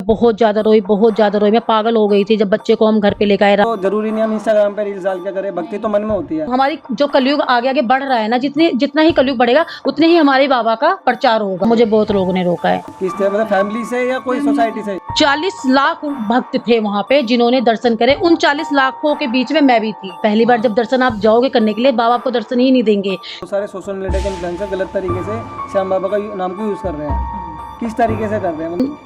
बहुत ज्यादा रोई, मैं पागल हो गई थी जब बच्चे को हम घर पे लेकर आए। तो जरूरी नहीं हम इंस्टाग्राम पे रील्स डाल के करें, भक्ति तो मन में होती है। हमारी जो कलयुग आगे आगे बढ़ रहा है ना, जितना ही कलयुग बढ़ेगा उतने ही हमारे बाबा का प्रचार होगा। मुझे बहुत लोगों ने रोका है। किससे, मतलब फैमिली से या कोई सोसाइटी से? 40 लाख भक्त थे वहाँ पे जिन्होंने दर्शन करे। उन 40 लाखों के बीच में मैं भी थी। पहली बार जब दर्शन आप जाओगे करने के लिए, बाबा आपको दर्शन ही नहीं देंगे। तो सारे सोशल मीडिया के इन्फ्लुएंसर गलत तरीके से श्याम बाबा का नाम को यूज कर रहे हैं। किस तरीके से कर रहे हैं?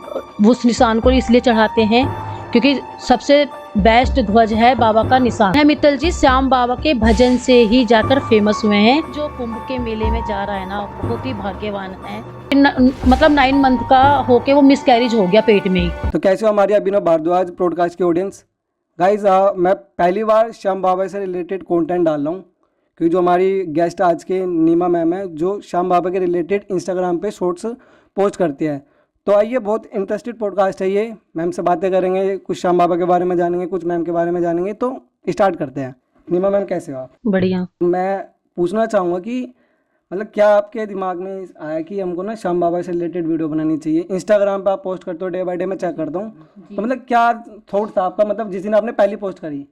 वो उस निशान को इसलिए चढ़ाते हैं क्योंकि सबसे बेस्ट ध्वज है बाबा का निशान है। मित्तल जी श्याम बाबा के भजन से ही जाकर फेमस हुए हैं। जो कुंभ के मेले में जा रहा है ना, बहुत ही भाग्यवान है। मतलब 9 मंथ का होके वो मिसकैरेज हो गया पेट में ही। तो कैसे हो हमारी अभिनव भारद्वाज पॉडकास्ट की ऑडियंस? गाइज मैं पहली बार श्याम बाबा से रिलेटेड कंटेंट डाल रहा हूँ, क्योंकि जो हमारी गेस्ट आज के नीमा मैम है, जो श्याम बाबा के रिलेटेड इंस्टाग्राम पे शॉर्ट्स पोस्ट करती है। तो आइए, बहुत इंटरेस्टेड पॉडकास्ट है ये। मैम से बातें करेंगे, कुछ श्याम बाबा के बारे में जानेंगे, कुछ मैम के बारे में जानेंगे। तो स्टार्ट करते हैं। नीमा मैम कैसे हो आप? बढ़िया। मैं पूछना चाहूँगा कि मतलब क्या आपके दिमाग में आया कि हमको ना श्याम बाबा से रिलेटेड वीडियो बनानी चाहिए? इंस्टाग्राम पे आप पोस्ट करते हो, डे बाय डे मैं चेक करता हूँ। तो मतलब क्या थॉट था आपका, मतलब जिस दिन आपने पहली पोस्ट करी?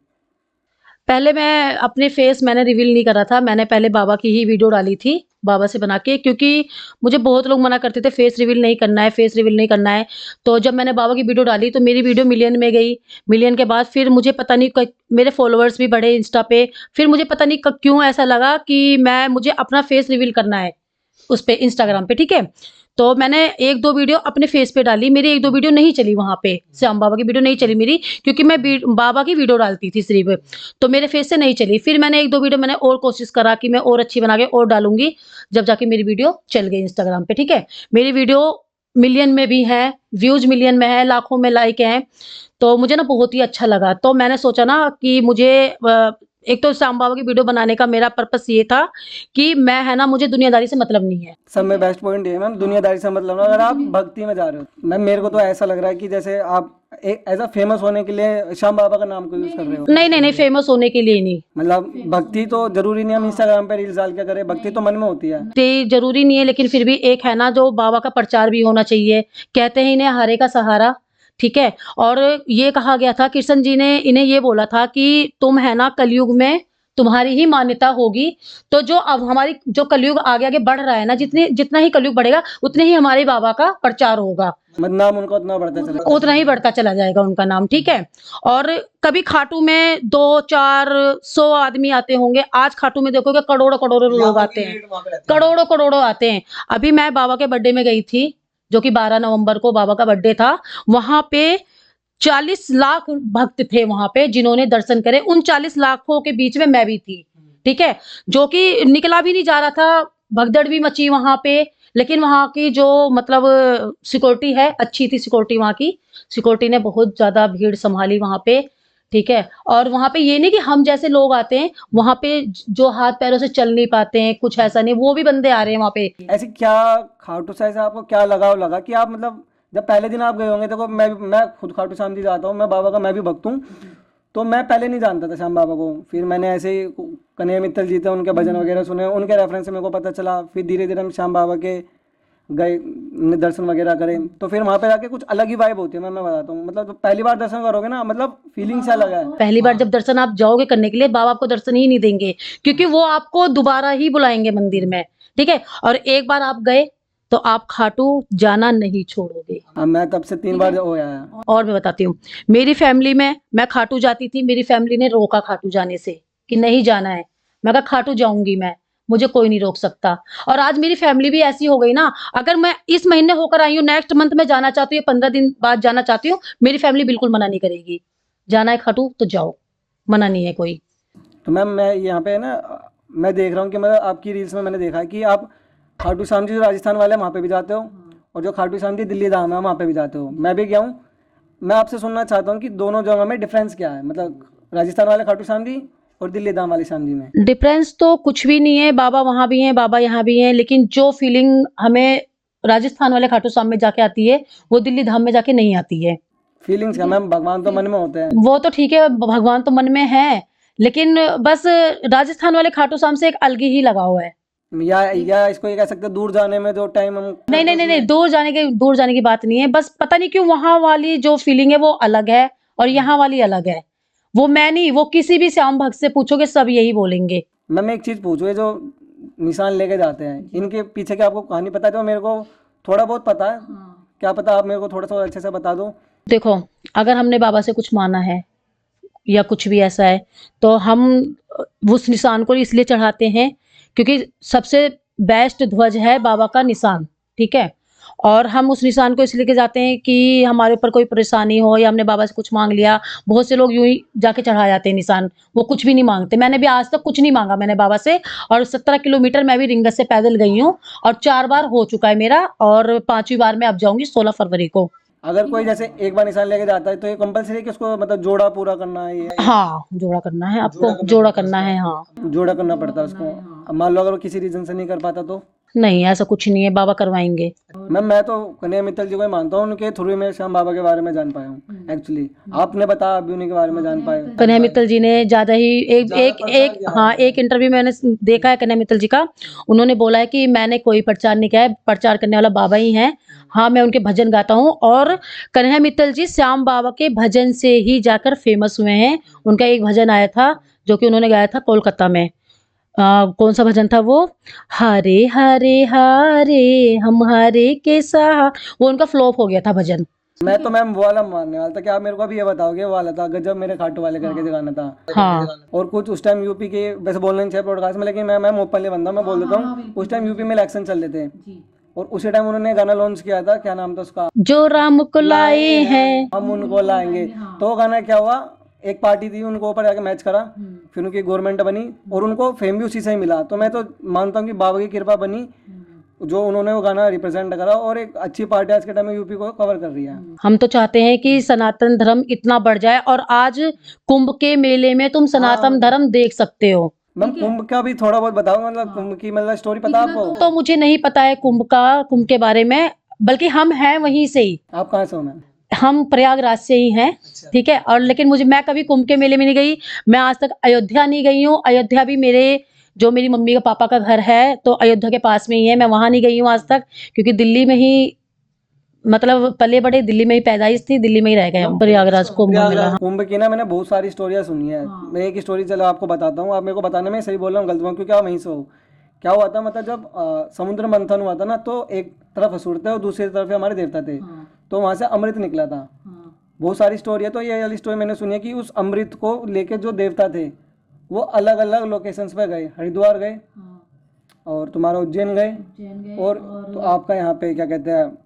पहले मैं अपने फेस मैंने रिवील नहीं करा था। मैंने पहले बाबा की ही वीडियो डाली थी, बाबा से बना के, क्योंकि मुझे बहुत लोग मना करते थे फेस रिवील नहीं करना है, फेस रिवील नहीं करना है। तो जब मैंने बाबा की वीडियो डाली तो मेरी वीडियो मिलियन में गई। मिलियन के बाद फिर मुझे पता नहीं मेरे फॉलोअर्स भी बढ़े इंस्टा पे। फिर मुझे पता नहीं क्यों ऐसा लगा कि मुझे अपना फेस रिवील करना है उस पे, इंस्टाग्राम पे, ठीक है। तो मैंने 1-2 वीडियो अपने फेस पे डाली। मेरी 1-2 वीडियो नहीं चली वहां पे, श्याम बाबा की वीडियो नहीं चली मेरी, क्योंकि मैं बाबा की वीडियो डालती थी सिर्फ, तो मेरे फेस से नहीं चली। फिर मैंने 1-2 वीडियो मैंने और कोशिश करा कि मैं और अच्छी बना के और डालूंगी, जब जाके मेरी वीडियो चल गई इंस्टाग्राम पे, ठीक है। मेरी वीडियो मिलियन में भी है, व्यूज मिलियन में है, लाखों में लाइक हैं। तो मुझे ना बहुत ही अच्छा लगा। तो मैंने सोचा ना कि मुझे एक तो श्याम बाबा की वीडियो बनाने का मेरा पर्पस ये था कि मैं है ना, मुझे दुनियादारी से मतलब नहीं है। सब में बेस्ट पॉइंट ये है मैम, दुनियादारी से मतलब ना, अगर आप भक्ति में जा रहे हो। मैम मेरे को तो ऐसा लग रहा है कि जैसे आप एज अ फेमस होने के लिए श्याम बाबा का नाम को यूज कर रहे हो। नहीं नहीं नहीं, फेमस होने के लिए नहीं। मतलब भक्ति तो जरूरी नहीं हम इंस्टाग्राम पे रील्स डाल के करें, भक्ति तो मन में होती है। ते जरूरी नहीं है, लेकिन फिर भी एक है ना, जो बाबा का प्रचार भी होना चाहिए। कहते हैं इन्हें हरे का सहारा, ठीक है। और ये कहा गया था, कृष्ण जी ने इन्हें ये बोला था कि तुम है ना कलयुग में तुम्हारी ही मान्यता होगी। तो जो अब हमारी जो कलयुग आगे आगे बढ़ रहा है ना, जितना ही कलयुग बढ़ेगा उतने ही हमारे बाबा का प्रचार होगा। नाम उनका उतना ही बढ़ता चला जाएगा उनका नाम, ठीक है। और कभी खाटू में 200-400 आदमी आते होंगे, आज खाटू में देखोगे करोड़ों करोड़ों लोग आते हैं, करोड़ों करोड़ों आते हैं। अभी मैं बाबा के बर्थडे में गई थी, जो कि 12 नवंबर को बाबा का बर्थडे था। वहां पे 40 लाख भक्त थे वहां पे जिन्होंने दर्शन करे। उन 40 लाखों के बीच में मैं भी थी, ठीक है। जो कि निकला भी नहीं जा रहा था, भगदड़ भी मची वहां पे। लेकिन वहां की जो मतलब सिक्योरिटी है, अच्छी थी सिक्योरिटी। वहां की सिक्योरिटी ने बहुत ज्यादा भीड़ संभाली वहां पे, ठीक है। और वहां पे ये नहीं कि हम जैसे लोग आते हैं, वहां पे जो हाथ पैरों से चल नहीं पाते हैं, कुछ ऐसा नहीं, वो भी बंदे आ रहे हैं वहां पे। ऐसी क्या खाटू साहिब से आपको क्या लगाव लगा कि आप मतलब जब पहले दिन आप गए होंगे? देखो मैं खुद खाटू श्याम जी जाता हूँ, मैं बाबा का मैं भी भक्त हूँ। तो मैं पहले नहीं जानता था श्याम बाबा को। फिर मैंने ऐसे ही कन्हैया मित्तल जी थे, उनके भजन वगैरह सुने, उनके रेफरेंस से मेरे को पता चला। फिर धीरे धीरे हम श्याम बाबा के गए, दर्शन वगैरह करें। तो फिर वहाँ पे जाके कुछ अलग ही वाइब होती है। मैं बताता हूँ, मतलब पहली बार दर्शन करोगे ना, मतलब फीलिंग सा लगा है। पहली बार जब दर्शन आप जाओगे करने के लिए, बाबा आपको दर्शन ही नहीं देंगे, क्योंकि वो आपको दोबारा ही बुलाएंगे मंदिर में, ठीक है। और एक बार आप गए तो आप खाटू जाना नहीं छोड़ोगे। मैं तब से 3 बार हो आया। और मैं बताती हूँ, मेरी फैमिली में मैं खाटू जाती थी, मेरी फैमिली ने रोका खाटू जाने से कि नहीं जाना है। मैं कहा खाटू जाऊंगी मैं, मुझे कोई नहीं रोक सकता। और आज मेरी फैमिली भी ऐसी हो गई ना, अगर मैं इस महीने होकर आई हूँ, नेक्स्ट मंथ में जाना चाहती हूँ, 15 दिन बाद जाना चाहती हूँ, मेरी फैमिली बिल्कुल मना नहीं करेगी। जाना है खाटू तो जाओ, मना नहीं है कोई। तो मैम मैं यहाँ पे ना, मैं देख रहा हूँ कि मतलब आपकी रील्स में मैंने देखा है कि आप खाटू श्याम जी जो राजस्थान वाले हैं वहाँ पे भी जाते हो, और जो खाटू श्याम जी दिल्ली धाम है वहाँ पे भी जाते हो। मैं भी गया हूँ। मैं आपसे सुनना चाहता हूँ कि दोनों जगह में डिफरेंस क्या है, मतलब राजस्थान वाले खाटू श्याम जी और दिल्ली धाम वाले श्याम जी में। डिफरेंस तो कुछ भी नहीं है, बाबा वहां भी हैं, बाबा यहाँ भी हैं, लेकिन जो फीलिंग हमें राजस्थान वाले खाटू श्याम में जाके आती है, वो दिल्ली धाम में जाके नहीं आती है। फीलिंग्स का मैम, भगवान तो मन में होते हैं। वो तो ठीक है, भगवान तो मन में है, लेकिन बस राजस्थान वाले खाटू श्याम से एक अलग ही लगाव है। या इसको ये कह सकते हैं दूर जाने में जो टाइम हम नहीं नहीं नहीं नहीं, दूर जाने की बात नहीं है, बस पता नहीं क्यों वहां वाली जो फीलिंग है वो अलग है और यहाँ वाली अलग है। वो मैं नहीं, वो किसी भी श्याम भक्त से पूछोगे सब यही बोलेंगे। मैं एक चीज पूछूं, ये जो निशान लेके जाते हैं इनके पीछे की आपको कहानी पता है? जो मेरे को थोड़ा बहुत पता है, क्या पता आप मेरे को थोड़ा सा और अच्छे से बता दो। देखो, अगर हमने बाबा से कुछ माना है या कुछ भी ऐसा है, तो हम उस निशान को इसलिए चढ़ाते हैं क्योंकि सबसे बेस्ट ध्वज है बाबा का निशान, ठीक है। और हम उस निशान को इसलिए के जाते हैं कि हमारे ऊपर कोई परेशानी हो या हमने बाबा से कुछ मांग लिया। बहुत से लोग यूं ही जाके चढ़ा जाते हैं निशान, वो कुछ भी नहीं मांगते। मैंने भी आज तक कुछ नहीं मांगा मैंने बाबा से, और 17 किलोमीटर मैं भी रिंगत से पैदल गई हूँ और 4 बार हो चुका है मेरा, और 5वीं बार मैं अब जाऊंगी 16 फरवरी को। अगर कोई जैसे एक बार निशान लेके जाता है तो ये कंपलसरी है कि उसको मतलब जोड़ा पूरा करना है? ये हाँ, जोड़ा करना है आपको, जोड़ा करना है, हाँ। जोड़ा करना पड़ता है उसको। अब मान लो अगर वो किसी रीजन से नहीं कर पाता तो? नहीं, ऐसा कुछ नहीं है, बाबा करवाएंगे। मैम मैं तो कन्हैया मित्तल जी को ही मानता हूँ, उनके थ्रू मैं श्याम बाबा के बारे में जान पाया हूँ एक्चुअली। आपने बताया अभी उन्हीं के बारे में जान पाए। कन्हैया मित्तल जी ने ज्यादा ही एक इंटरव्यू मैंने देखा है कन्हैया मित्तल जी का। उन्होंने बोला है कि मैंने कोई प्रचार नहीं किया है, प्रचार करने वाला बाबा ही है। हाँ, मैं उनके भजन गाता हूँ, और कन्हैया मित्तल जी श्याम बाबा के भजन से ही जाकर फेमस हुए हैं। उनका एक भजन आया था जो कि उन्होंने गाया था कोलकाता में। कौन सा भजन था वो? हरे हरे हरे हम हरे के सहा, वो उनका फ्लॉप हो गया था भजन। मैं तो मैम वो वाला मानने वाला था कि आप मेरे को अभी ये बताओगे, वो वाला था गजब मेरे खाटू वाले करके जो गाना था। हाँ, और कुछ उस टाइम यूपी के, वैसे बोलना नहीं चाहिए ब्रॉडकास्ट में, लेकिन मैं ओपनली बंदा मैं बोल देता हूँ, उस टाइम यूपी में इलेक्शन चल रहे थे और उसी टाइम उन्होंने गाना लॉन्च किया था, क्या नाम था उसका? जो राम को लाए हैं। हम उनको लाएंगे। तो वो गाना क्या हुआ, एक पार्टी थी उनको ऊपर जाके मैच करा, फिर उनकी गवर्नमेंट बनी और उनको फेम भी उसी से ही मिला। तो मैं तो मानता हूँ कि बाबा की कृपा बनी जो उन्होंने वो गाना रिप्रेजेंट करा, और एक अच्छी पार्टी आज के टाइम में यूपी को कवर कर रही है। हम तो चाहते हैं कि सनातन धर्म इतना बढ़ जाए, और आज कुंभ के मेले में तुम सनातन धर्म देख सकते हो। मैम कुंभ का भी थोड़ा बहुत बताओ, मतलब कुंभ की मतलब स्टोरी पता आपको? तो मुझे नहीं पता है कुंभ के बारे में, बल्कि हम हैं वहीं से ही। आप कहाँ से हो मैम? हम प्रयागराज से ही हैं, ठीक है। और लेकिन मैं कभी कुंभ के मेले में नहीं गई। मैं आज तक अयोध्या नहीं गई हूँ। अयोध्या भी मेरी मम्मी का पापा का घर है, तो अयोध्या के पास में ही है। मैं वहां नहीं गई हूँ आज तक, क्योंकि दिल्ली में ही, मतलब पले बड़े दिल्ली में ही पैदाइश थी, दिल्ली में ही रह गए हम। प्रयागराज कुंभ मेला। कुंभ की ना मैंने बहुत सारी स्टोरियाँ सुनी है। मैं एक स्टोरी चलो आपको बताता हूँ, आप मेरे को बताने में सही बोल रहा हूँ गलत हूँ, क्योंकि आप वहीं से हो। क्या हुआ था, मतलब जब समुद्र मंथन हुआ था ना, तो एक तरफ असुर थे और दूसरी तरफ हमारे देवता थे। तो वहां से अमृत निकला था। बहुत सारी स्टोरी है, तो ये वाली स्टोरी मैंने सुनी है कि उस अमृत को लेके जो देवता थे वो अलग अलग लोकेशंस पे गए। हरिद्वार गए, और तुम्हारा उज्जैन गए, और तो आपका यहाँ पे क्या कहते हैं,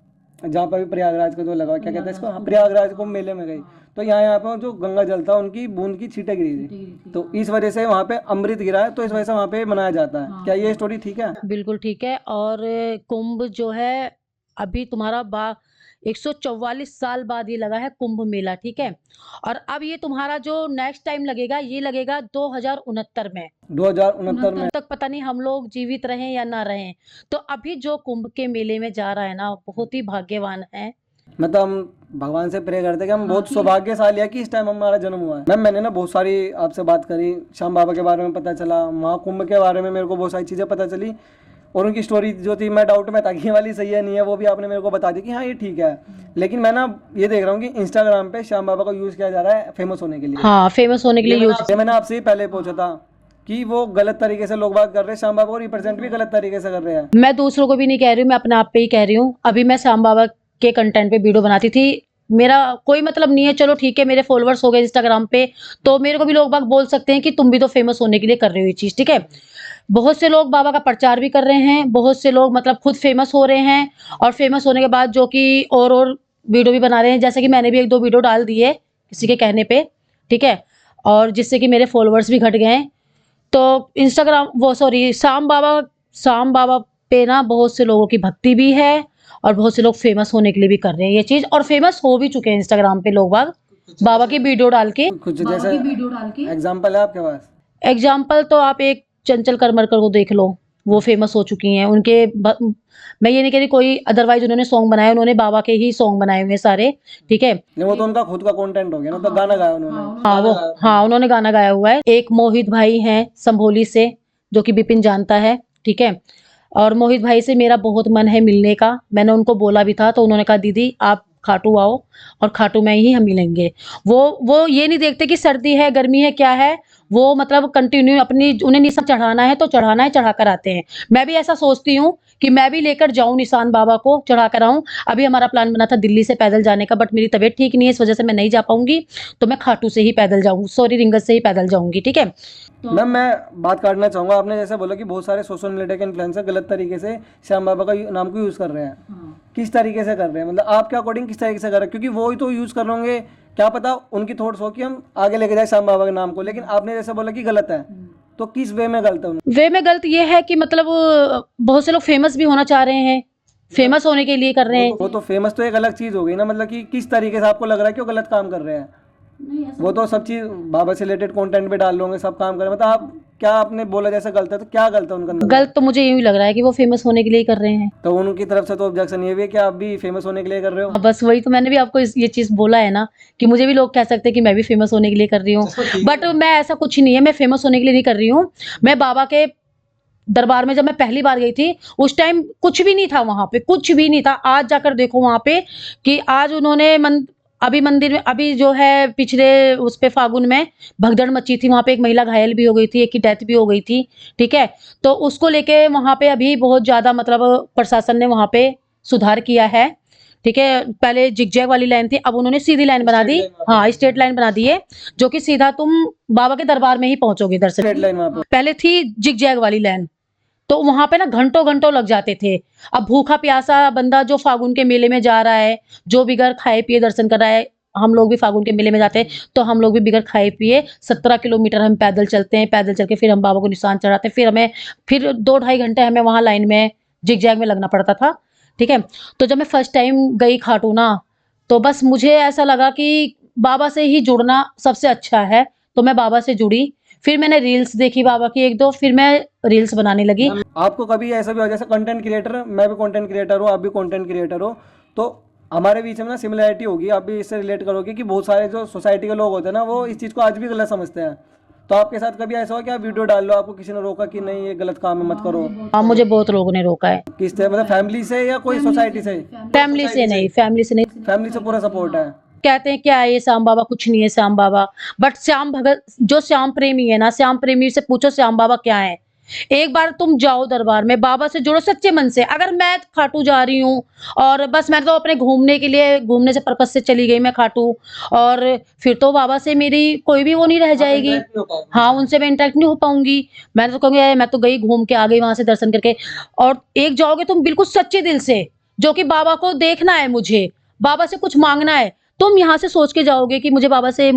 जहाँ पर भी प्रयागराज का जो लगा क्या कहते हैं इसको, प्रयागराज को मेले में गए। तो यहाँ पे जो गंगा जल था उनकी बूंद की छींटे गिरी थी, तो इस वजह से वहाँ पे अमृत गिरा है, तो इस वजह से वहाँ पे मनाया जाता है। क्या ये स्टोरी ठीक है? बिल्कुल ठीक है। और कुंभ जो है, अभी तुम्हारा 144 साल बाद ये लगा है कुंभ मेला, ठीक है। और अब ये तुम्हारा जो नेक्स्ट टाइम लगेगा, ये लगेगा 2069 में। 2069 में? तब तक पता नहीं हम लोग जीवित रहें या ना रहें। तो अभी जो कुंभ के मेले में जा रहा है ना, बहुत ही भाग्यवान है। मतलब हम भगवान से प्रे करते हैं कि हम बहुत सौभाग्यशाली है कि इस टाइम हमारा जन्म हुआ है। मैम मैंने ना बहुत सारी आपसे बात करी, श्याम बाबा के बारे में पता चला, महाकुंभ के बारे में मेरे को बहुत सारी चीज़ें पता चली, और उनकी स्टोरी जो थी मैं डाउट में था कि ये वाली सही है नहीं है, वो भी आपने मेरे को बता दी कि हाँ ये ठीक है। लेकिन मैं ना ये देख रहा हूँ कि इंस्टाग्राम पे श्याम बाबा को यूज़ किया जा रहा है फेमस होने के लिए। हाँ, फेमस होने के लिए यूज। मैंने आपसे ही पहले पूछा था कि वो गलत तरीके से लोग बात कर रहे हैं, श्याम बाबा को रिप्रेजेंट भी गलत तरीके से कर रहे हैं। मैं दूसरों को भी नहीं कह रही हूँ, मैं अपने आप पे ही कह रही हूँ। अभी मैं श्याम बाबा के कंटेंट पे वीडियो बनाती थी, मेरा कोई मतलब नहीं है, चलो ठीक है, मेरे फॉलोअर्स हो गए इंस्टाग्राम पे, तो मेरे को भी लोग बाग बोल सकते हैं कि तुम भी तो फेमस होने के लिए कर रहे हो ये चीज, ठीक है। बहुत से लोग बाबा का प्रचार भी कर रहे हैं, बहुत से लोग मतलब खुद फेमस हो रहे हैं, और फेमस होने के बाद जो कि और वीडियो भी बना रहे हैं, जैसे कि मैंने भी 1-2 वीडियो डाल दी है किसी के कहने पे, ठीक है, और जिससे कि मेरे फॉलोअर्स भी घट गए हैं। तो श्याम बाबा पे ना बहुत से लोगों की भक्ति भी है, और बहुत से लोग फेमस होने के लिए भी कर रहे हैं ये चीज, और फेमस हो भी चुके हैं इंस्टाग्राम पे लोग बाग बाबा की वीडियो डाल के। कुछ जैसे एग्जाम्पल है आपके पास? एग्जाम्पल तो आप एक चंचल करमरकर को देख लो, वो फेमस हो चुकी हैं। मैं ये नहीं कह रही कोई अदरवाइज उन्होंने सॉन्ग बनाए, उन्होंने बाबा के ही सॉन्ग बनाए हुए सारे, ठीक है। नहीं वो तो उनका खुद का कंटेंट हो गया ना, तो गाना गाया उन्होंने। हाँ, उन्होंने गाना गाया हुआ है। एक मोहित भाई हैं संभोली से, जो कि बिपिन जानता है, ठीक है। और मोहित भाई से मेरा बहुत मन है मिलने का, मैंने उनको बोला भी था, तो उन्होंने कहा दीदी आप खाटू आओ और खाटू में ही हम मिलेंगे। वो ये नहीं देखते कि सर्दी है गर्मी है क्या है, वो मतलब कंटिन्यू अपनी उन्हें निशान चढ़ाना है तो चढ़ाना है, चढ़ा कर आते हैं। मैं भी ऐसा सोचती हूँ कि मैं भी लेकर जाऊं निशान बाबा को चढ़ा कर आऊं। अभी हमारा प्लान बना था दिल्ली से पैदल जाने का, बट मेरी तबीयत ठीक नहीं है, इस वजह से मैं नहीं जा पाऊंगी, तो मैं खाटू से ही पैदल जाऊंगी, सॉरी रिंगत से ही पैदल जाऊंगी, ठीक है। मैम मैं बात काटना चाहूँगा, आपने जैसे बोला कि बहुत सारे सोशल मीडिया के इन्फ्लुएंसर गलत तरीके से श्याम बाबा का नाम को यूज़ कर रहे हैं। किस तरीके से कर रहे हैं, मतलब आपके अकॉर्डिंग किस तरीके से कर रहे हैं? क्योंकि वो ही तो यूज़ कर रहे होंगे, क्या पता उनकी थॉट्स हो कि हम आगे लेके जाए श्याम बाबा के नाम को, लेकिन आपने जैसे बोला कि गलत है, तो किस वे में गलत है? वे में गलत ये है कि मतलब बहुत से लोग फेमस भी होना चाह रहे हैं, फेमस होने के लिए कर रहे हैं। वो तो फेमस तो एक अलग चीज़ हो गई ना, मतलब कि किस तरीके से आपको लग रहा है कि वो गलत काम कर रहे हैं? वो तो सब चीज़ बाबा से रिलेटेड कंटेंट भी डाल लोगे, सब काम कर रहे हैं, मतलब आप क्या आपने बोला जैसे गलत है, तो क्या गलत है उनका अंदर? गलत तो मुझे यूं ही लग रहा है कि वो फेमस होने के लिए ही कर रहे हैं। तो उनकी तरफ से तो ऑब्जेक्शन ये भी है कि आप भी फेमस होने के लिए कर रहे हो। बस वही तो मैंने भी आपको ये चीज बोला है ना, कि मुझे भी लोग कह सकते हैं कि मैं भी फेमस होने के लिए कर रही हूँ, बट मैं ऐसा कुछ नहीं है, मैं फेमस होने के लिए नहीं कर रही हूँ। मैं बाबा के दरबार में जब मैं पहली बार गई थी उस टाइम कुछ भी नहीं था, वहां पे कुछ भी नहीं था। आज जाकर देखो वहां पे कि आज उन्होंने अभी मंदिर में अभी जो है पिछले उस पे फागुन में भगदड़ मची थी, वहां पे एक महिला घायल भी हो गई थी, एक की डेथ भी हो गई थी, ठीक है। तो उसको लेके वहां पे अभी बहुत ज्यादा मतलब प्रशासन ने वहां पे सुधार किया है, ठीक है। पहले जिगजैग वाली लाइन थी, अब उन्होंने सीधी लाइन बना दी, हाँ स्ट्रेट लाइन बना दी है, जो कि सीधा तुम बाबा के दरबार में ही पहुंचोगे दर्शन। स्ट्रेट लाइन वहाँ पे पहले थी जिगजैग वाली लाइन, तो वहां पे ना घंटों घंटों लग जाते थे। अब भूखा प्यासा बंदा जो फागुन के मेले में जा रहा है, जो बिगर खाए पिए दर्शन कर रहा है, हम लोग भी फागुन के मेले में जाते हैं, तो हम लोग भी बिगर खाए पिए 17 किलोमीटर हम पैदल चलते हैं, पैदल चल के फिर हम बाबा को निशान चढ़ाते हैं, फिर हमें फिर 2-2.5 घंटे हमें वहां लाइन में जिगजैग में लगना पड़ता था, ठीक है। तो जब मैं फर्स्ट टाइम गई खाटू ना, तो बस मुझे ऐसा लगा कि बाबा से ही जुड़ना सबसे अच्छा है, तो मैं बाबा से जुड़ी। फिर मैंने रील्स देखी बाबा की 1-2, फिर मैं रील्स बनाने लगी। आपको कभी ऐसा भी हो, जैसे कंटेंट क्रिएटर, मैं भी कंटेंट क्रिएटर हूँ, आप भी कंटेंट क्रिएटर हो, तो हमारे बीच में ना सिमिलरिटी होगी, आप भी इससे रिलेट करोगे कि बहुत सारे जो सोसाइटी के लोग होते हैं ना, वो इस चीज़ को आज भी गलत समझते हैं। तो आपके साथ कभी ऐसा हो कि आप वीडियो डाल लो, आपको किसी ने रोका कि नहीं ये गलत काम है मत करो? हाँ मुझे बहुत लोगों ने रोका है। किस तरह, मतलब फैमिली से या कोई सोसाइटी से? फैमिली से नहीं, फैमिली से नहीं। फैमिली से पूरा सपोर्ट है। कहते हैं क्या है ये श्याम बाबा, कुछ नहीं है श्याम बाबा, बट श्याम भगत जो श्याम प्रेमी है ना, श्याम प्रेमी से पूछो श्याम बाबा क्या है। एक बार तुम जाओ दरबार में, बाबा से जुड़ो सच्चे मन से। अगर मैं खाटू जा रही हूँ और बस मैं तो अपने घूमने के लिए, घूमने से पर्पस से चली गई मैं खाटू, और फिर तो बाबा से मेरी कोई भी वो नहीं रह जाएगी, हाँ उनसे मैं इंटरेक्ट नहीं हो पाऊंगी। मैं तो कहूँगी मैं तो गई घूम के आ गई वहां से दर्शन करके। और एक जाओगे तुम बिल्कुल सच्चे दिल से, जो कि बाबा को देखना है, मुझे बाबा से कुछ मांगना है, तुम यहाँ से सोच के जाओगे कि मुझे बाबा से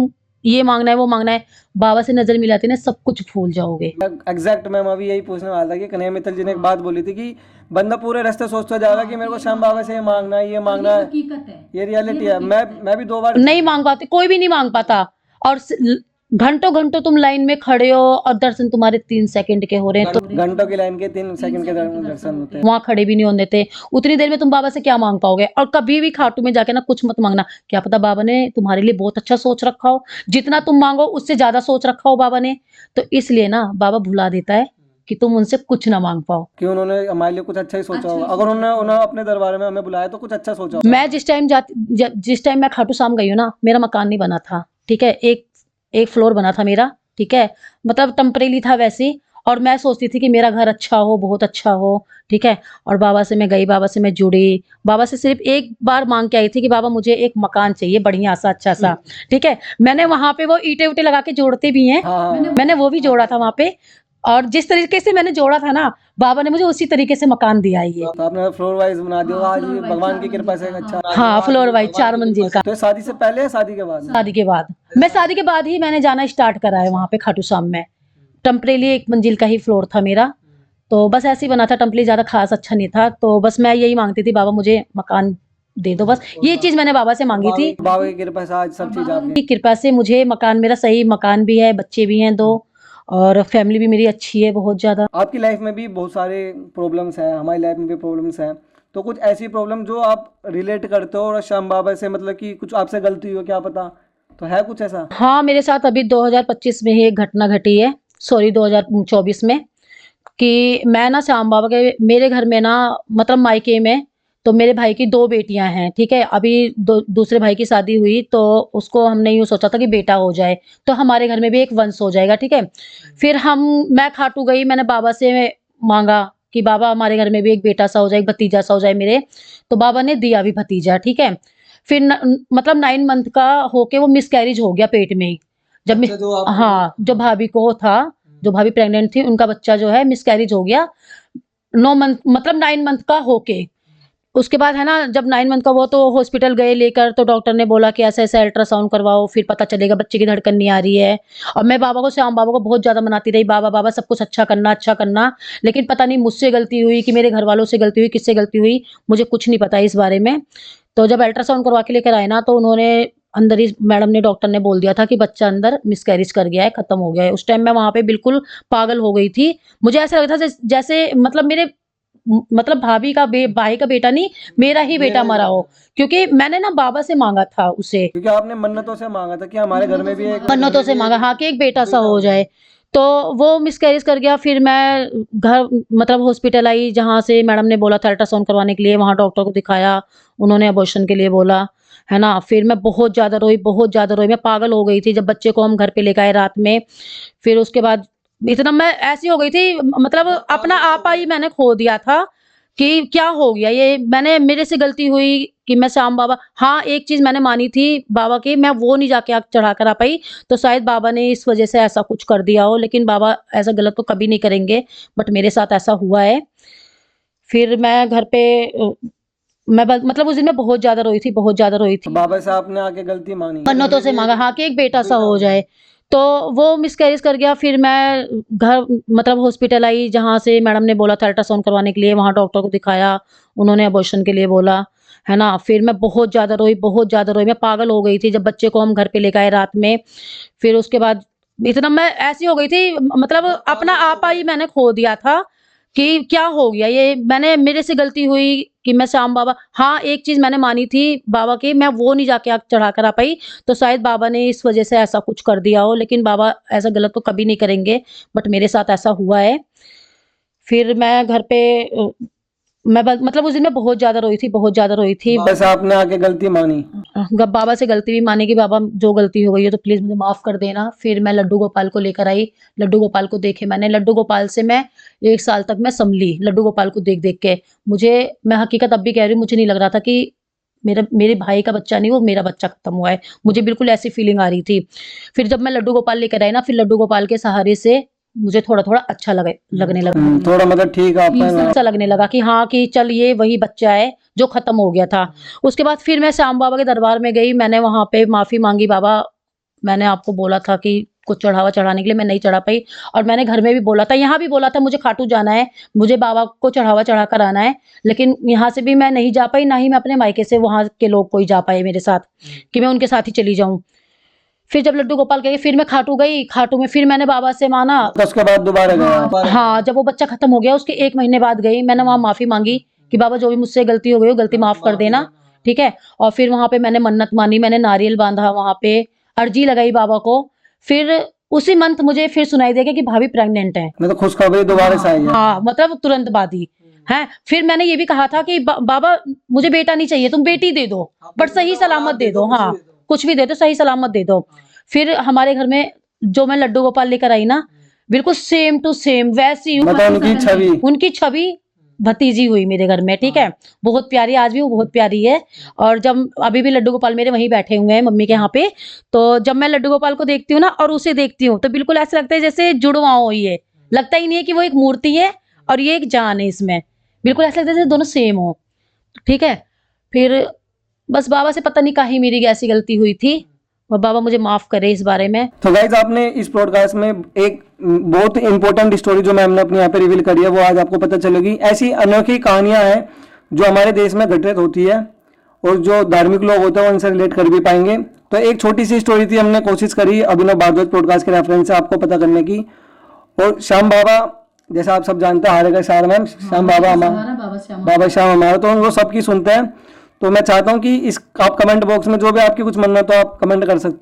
ये मांगना है वो मांगना है, बाबा से नजर मिलाती ना सब कुछ भूल जाओगे। एग्जैक्ट मैम अभी यही पूछने वाला था कि कन्हैया मित्तल जी ने एक बात बोली थी कि बंदा पूरे रास्ते सोचता जाएगा कि मेरे को श्याम बाबा से ये मांगना है, ये मांगना है, ये रियलिटी है। मैं भी 2 बार नहीं मांग पाते, कोई भी नहीं मांग पाता। और घंटों घंटों तुम लाइन में खड़े हो और दर्शन तुम्हारे 3 सेकंड के हो रहे हैं, तो घंटों की लाइन के 3 सेकंड के दर्शन होते हैं। वहां खड़े भी नहीं होने देते। उतनी देर में तुम बाबा से क्या मांग पाओगे। और कभी भी खाटू में जाके ना कुछ मत मांगना, क्या पता बाबा ने तुम्हारे लिए बहुत अच्छा सोच रखा हो, जितना तुम मांगो उससे ज्यादा सोच रखा हो बाबा ने। तो इसलिए ना बाबा भुला देता है कि तुम उनसे कुछ ना मांग पाओ। कि उन्होंने हमारे लिए कुछ अच्छा ही सोचा होगा। अगर उन्होंने अपने दरबार में हमें बुलाया तो कुछ अच्छा सोचा होगा। मैं जिस टाइम मैं खाटू श्याम गई हूँ ना, मेरा मकान नहीं बना था, ठीक है। एक फ्लोर बना था मेरा, ठीक है, मतलब टेम्परेरी था वैसे। और मैं सोचती थी कि मेरा घर अच्छा हो, बहुत अच्छा हो, ठीक है। और बाबा से मैं गई, बाबा से मैं जुड़ी, बाबा से सिर्फ एक बार मांग के आई थी कि बाबा मुझे एक मकान चाहिए बढ़िया सा, अच्छा सा, ठीक है। मैंने वहां पे वो ईंटे उटे लगा के जोड़ते भी हैं, मैंने वो भी जोड़ा था वहां पे। और जिस तरीके से मैंने जोड़ा था ना, बाबा ने मुझे उसी तरीके से मकान दिया है ये। तो आपने फ्लोर वाइज बना दिया आज भी भगवान की कृपा से एक अच्छा। हाँ फ्लोर वाइज 4 मंजिल का। तो शादी से पहले या शादी के बाद? शादी के बाद, मैं शादी के बाद ही मैंने जाना स्टार्ट करा है वहां पे खाटू श्याम में। टेम्परेरी 1 मंजिल का ही फ्लोर था मेरा, तो बस ऐसे ही बना था, टेम्परेरी ज्यादा खास अच्छा नहीं था। तो बस मैं यही मांगती थी बाबा मुझे मकान दे दो, बस ये चीज मैंने बाबा से मांगी थी। बाबा की कृपा से आज सब चीज आपकी कृपा से मुझे मकान, मेरा सही मकान भी है, बच्चे भी हैं 2, और फैमिली भी मेरी अच्छी है बहुत ज्यादा। आपकी लाइफ में भी बहुत सारे प्रॉब्लम्स हैं, हमारी लाइफ में भी प्रॉब्लम्स हैं। तो कुछ ऐसी प्रॉब्लम जो आप रिलेट करते हो और श्याम बाबा से, मतलब कि कुछ आपसे गलती हो, क्या पता, तो है कुछ ऐसा? हाँ मेरे साथ अभी 2025 में ही एक घटना घटी है, सॉरी 2024 में, कि मैं ना श्याम बाबा के मेरे घर में ना मतलब मायके में तो मेरे भाई की 2 बेटियां हैं, ठीक है? अभी दूसरे भाई की शादी हुई तो उसको हमने यूँ सोचा था कि बेटा हो जाए, तो हमारे घर में भी एक वंश हो जाएगा, ठीक है? फिर मैं खाटू गई, मैंने बाबा से माँगा कि बाबा हमारे घर में भी एक बेटा सा हो जाए, एक भतीजा सा हो जाए मेरे, तो बाबा ने दिया भी भतीजा, ठीक है? फिर मतलब 9 मंथ का होके वो मिसकैरेज हो गया पेट में ही। जब अच्छा, जो आप हाँ, जो भाभी को था, जो भाभी प्रेग्नेंट थी, उनका बच्चा जो है मिसकैरेज हो गया 9 मंथ मतलब 9 मंथ का होके। उसके बाद है ना, जब 9 मंथ का हुआ तो हॉस्पिटल गए लेकर, तो डॉक्टर ने बोला कि ऐसा-ऐसा अल्ट्रासाउंड करवाओ, फिर पता चलेगा बच्चे की धड़कन नहीं आ रही है। और मैं बाबा को, श्याम बाबा को बहुत ज़्यादा मनाती रही, बाबा, बाबा सब कुछ अच्छा करना। लेकिन पता नहीं मुझसे गलती हुई कि मेरे घरवालों से गलती हुई, किससे गलती हुई, मुझे कुछ नहीं पता इस बारे में। तो जब अल्ट्रासाउंड करवा के लेकर आए ना, तो उन्होंने अंदर ही मैडम ने, डॉक्टर ने बोल दिया था कि बच्चा अंदर मिसकैरेज कर गया है, खत्म हो गया है। उस टाइम मैं वहाँ पे बिल्कुल पागल हो गई थी। मुझे ऐसा लग रहा था जैसे मतलब मेरे मतलब भाभी का भाई का बेटा नहीं, मेरा ही बेटा मरा हो, क्योंकि मैंने ना बाबा से मांगा था उसे, क्योंकि आपने मन्नतों से मांगा था कि हमारे घर में भी एक मन्नतों से मांगा, हाँ, कि एक बेटा सा हो जाए। तो वो मिसकैरेज कर गया। फिर मैं घर मतलब हॉस्पिटल आई, जहाँ से मैडम ने बोला था अल्ट्रासाउंड करवाने के लिए, वहाँ डॉक्टर को दिखाया, उन्होंने अबॉर्शन के लिए बोला, है ना? फिर मैं बहुत ज़्यादा रोई, बहुत ज़्यादा रोई, मैं पागल हो गई थी जब बच्चे को हम घर पे लेके आए रात में। फिर उसके बाद इतना मैं ऐसी हो गई थी, मतलब अपना आपा ही मैंने खो दिया था कि क्या हो गया ये, मेरे से गलती हुई कि मैं श्याम बाबा, हाँ, एक चीज़ मैंने मानी थी बाबा की, मैं वो नहीं जाके आग चढ़ा कर आ पाई, तो शायद बाबा ने इस वज़ह से ऐसा कुछ कर दिया हो, लेकिन बाबा ऐसा गलत तो कभी नहीं करेंगे, बट मेरे साथ ऐसा हुआ है। फिर मैं घर पे मैं ब मतलब उस दिन मैं बहुत ज़्यादा रोई थी, बहुत ज़्यादा रोई तो थी। बाबा से आपने आके गलती मानी। मन्नतों से माँगा, हाँ, कि एक बेटा सा हो जाए। तो वो मिसकैरेज कर गया। फिर मैं घर मतलब हॉस्पिटल आई, जहाँ से मैडम ने बोला था अल्ट्रासाउंड करवाने के लिए, वहाँ डॉक्टर को दिखाया, उन्होंने अबॉर्शन के लिए बोला, है ना? फिर मैं बहुत ज़्यादा रोई, बहुत ज़्यादा रोई, मैं पागल हो गई थी जब बच्चे को हम घर पे लेके आए रात में। फिर उसके बाद इतना मैं ऐसी हो गई थी, मतलब अपना आपा ही मैंने खो दिया था कि क्या हो गया ये, मेरे से गलती हुई कि मैं श्याम बाबा, हाँ, एक चीज़ मैंने मानी थी बाबा की, मैं वो नहीं जाके आग चढ़ा कर आ पाई, तो शायद बाबा ने इस वज़ह से ऐसा कुछ कर दिया हो, लेकिन बाबा ऐसा गलत तो कभी नहीं करेंगे, बट मेरे साथ ऐसा हुआ है। फिर मैं घर पे मैं ब मतलब उस दिन मैं बहुत ज़्यादा रोई थी, बहुत ज़्यादा रोई थी। बाबा से आपने आके गलती मानी। बाबा से गलती भी मानी कि बाबा जो गलती हो गई है तो प्लीज़ मुझे माफ़ कर देना। फिर मैं लड्डू गोपाल को लेकर आई, लड्डू गोपाल को देखे मैंने, लड्डू गोपाल से मैं 1 साल तक मैं सँभली, लड्डू गोपाल को देख-देख के। मैं हकीकत अब भी कह रही हूँ, मुझे नहीं लग रहा था कि मेरे भाई का बच्चा नहीं, वो मेरा बच्चा खत्म हुआ है। मुझे बिल्कुल ऐसी फीलिंग आ रही थी। फिर जब मैं लड्डू गोपाल लेकर आई ना, फिर लड्डू गोपाल के सहारे से मुझे थोड़ा-थोड़ा अच्छा लगने लगा। थोड़ा मतलब ठीक है आपका। ऐसा लगने लगा कि हाँ, कि चल ये वही बच्चा है जो खत्म हो गया था। उसके बाद फिर मैं श्याम बाबा के दरबार में गई, मैंने वहाँ पे माफ़ी माँगी, बाबा मैंने आपको बोला था कि कुछ चढ़ावा चढ़ाने के लिए, मैं नहीं चढ़ा पाई, और मैंने घर में भी बोला था, यहाँ भी बोला था मुझे खाटू जाना है, मुझे बाबा को चढ़ावा चढ़ा कर आना है, लेकिन यहाँ से भी मैं नहीं जा पाई, ना ही मैं अपने मायके से वहाँ के लोग कोई जा पाए मेरे साथ कि मैं उनके साथ ही चली जाऊँ। फिर जब लड्डू गोपाल गए, फिर मैं खाटू गई, खाटू में फिर मैंने बाबा से माना। तो उसके बाद दोबारा गए। हाँ, जब वो बच्चा खत्म हो गया उसके 1 महीने बाद गई, मैंने वहाँ माफ़ी माँगी कि बाबा जो भी मुझसे गलती हो गई हो, गलती माफ़ कर देना, ठीक है? और फिर वहाँ पे मैंने मन्नत मानी, मैंने नारियल बाँधा वहाँ पे, अर्जी लगाई बाबा को। फिर उसी मंथ मुझे फिर सुनाई दिया कि भाभी प्रेग्नेंट है। मतलब खुशखबरी दोबारा से आई है। हाँ, मतलब तुरंत बाद ही, हैं? फिर मैंने ये भी कहा था कि बाबा मुझे बेटा नहीं चाहिए, तुम बेटी दे दो, बट सही सलामत दे दो, हाँ, कुछ भी दे दो, सही सलामत दे दो। फिर हमारे घर में जो मैं लड्डू गोपाल लेकर आई ना, बिल्कुल सेम टू सेम वैसी मतलब उनकी छवि भतीजी हुई मेरे घर में, ठीक है? बहुत प्यारी, आज भी वो बहुत प्यारी है। और जब अभी भी लड्डू गोपाल मेरे वहीं बैठे हुए हैं मम्मी के यहाँ पे, तो जब मैं लड्डू गोपाल को देखती हूँ ना और उसे देखती हूँ, तो बिल्कुल ऐसा लगता है जैसे जुड़वा हो ये। लगता ही नहीं है कि वो एक मूर्ति है और ये एक जान है इसमें। बिल्कुल ऐसा लगता है जैसे दोनों सेम हो, ठीक है? फिर बस बाबा से पता नहीं काहे मेरी ऐसी गलती हुई थी, और बाबा मुझे माफ़ करे इस बारे में। तो गाइज आपने इस पॉडकास्ट में एक बहुत इंपॉर्टेंट स्टोरी जो मैम ने अपने यहाँ पे रिवील करी है वो आज आपको पता चलेगी। ऐसी अनोखी कहानियां हैं जो हमारे देश में घटित होती है और जो धार्मिक लोग होते हैं उनसे रिलेट कर भी पाएंगे। तो एक छोटी सी स्टोरी थी, हमने कोशिश करी अभिनव भारद्वाज पॉडकास्ट के रेफरेंस से आपको पता करने की। और श्याम बाबा जैसा आप सब जानते हैं हारे का सार मैम, श्याम बाबा बाबा श्याम हमारा, तो वो सबकी सुनते हैं। तो मैं चाहता हूँ कि इस आप कमेंट बॉक्स में जो भी आपकी कुछ मन्नत हो आप कमेंट कर सकते हो।